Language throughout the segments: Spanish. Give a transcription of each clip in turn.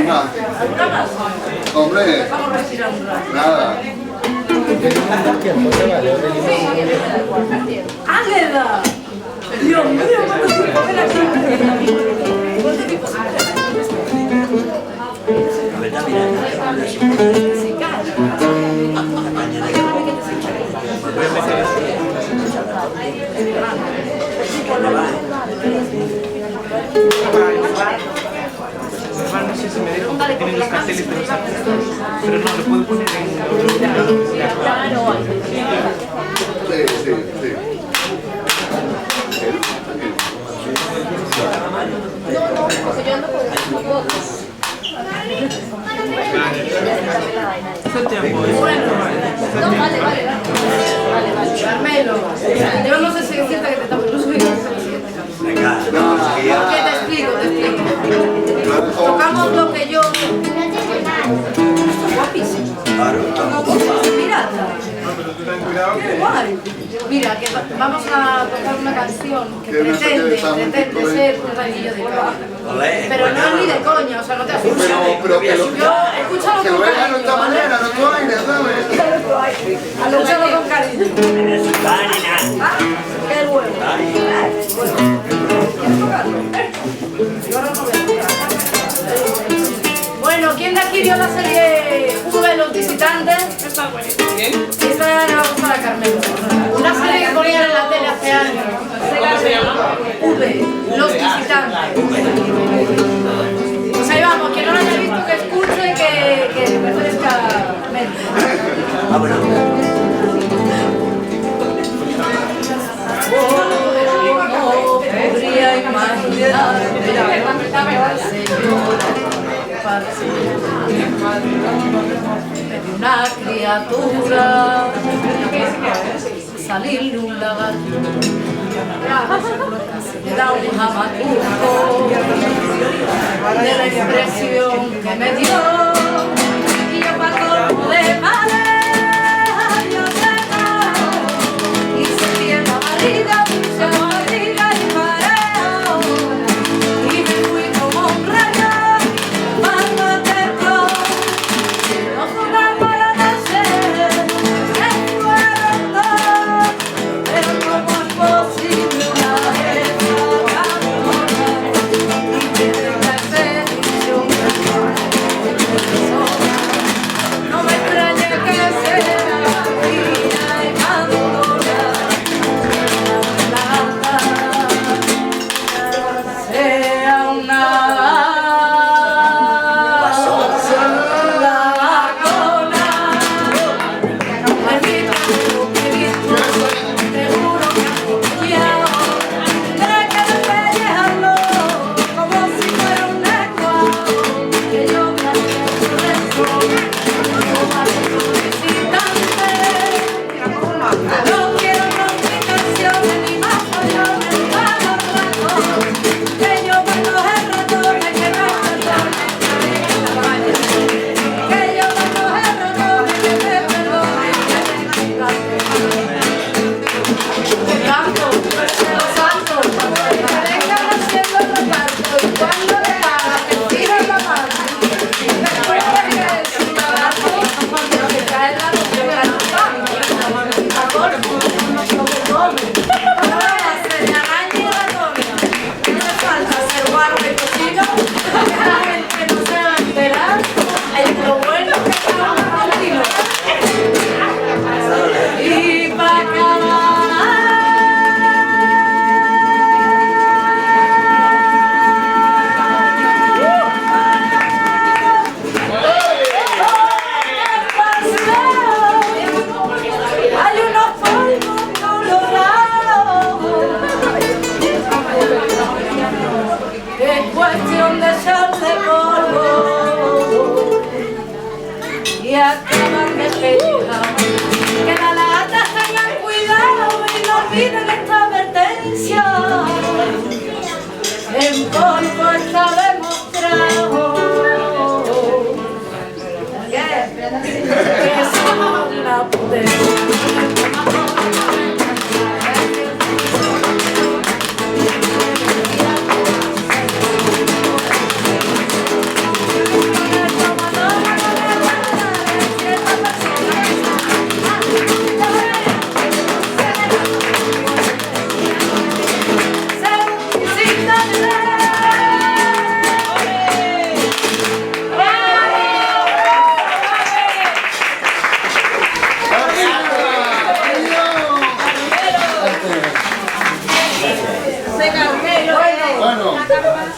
Venga. ¿Alguna más? Hombre. Vamos a respirar un rato. Nada. ¡Águeda! Dios mío, cuánto tiempo ven aquí. ¿Cuánto tiempo se No sé si me dejo, porque tienen los carteles de los artistas, pero no, lo puedo poner en Sí. Carmelo, yo no sé si es cierta que te estamos subiendo a la siguiente canción. ¿Qué te explico? Tocamos lo que yo... Guapísimo. Pirata. Qué guay. Mira, que vamos a tocar una canción que pretende ser un railillo de cabra. Pero no es ni de coña, o sea, no te asustes. Pero que lo... Yo, escúchalo Que con lo vean de cariño, esta ¿vale? manera, no tu aire, ¿sabes? Escúchalo con cariño. Ah, qué bueno. ¿Quieres tocarlo? Yo ahora no voy a tocar. Bueno, ¿quién de aquí vio la serie V, Los Visitantes? Está buenísimo. ¿Quién? Esta le va a gustar a Carmelo. Una serie que ponían en la tele hace años. ¿Cómo se llama? V, Los Visitantes. Pues ahí vamos, quien no lo haya visto que escuche y que refresca la mente. No podría imaginar de una criatura salir de un lagarto, me da un jamacuco de la expresión que me dio, y yo para colmo de madera yo tengo y sentí en la barriga mucha barriga y pareo, y me fui como un rayo cuando te tocó. No jugamos a la noche, que fueron dos, pero como es posible una vez y que tenga expedición. No me extraña que sea fría y madura, sea una no quiero complicaciones ni más follones ni más ratos, que yo mando el ratones, que no hay ratones, que yo mando el ratones, que me perdonen, que me canto, los santos, que vengan haciendo el reparto y cuando le haga que tiren la mano, después de que es un lagarto, que cae la noche de la hay unos polvos colorados, es cuestión de echarle polvo y acaban de pelear. Que las latas tengan cuidado y no olviden esta advertencia. En polvo está demostrado que son una potencia.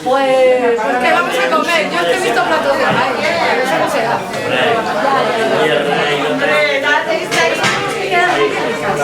Pues, ¿qué vamos a comer? Yo es que he visto platos de maíz, pero eso no se da. Hombre, date esta y vamos que quedan muy ricas.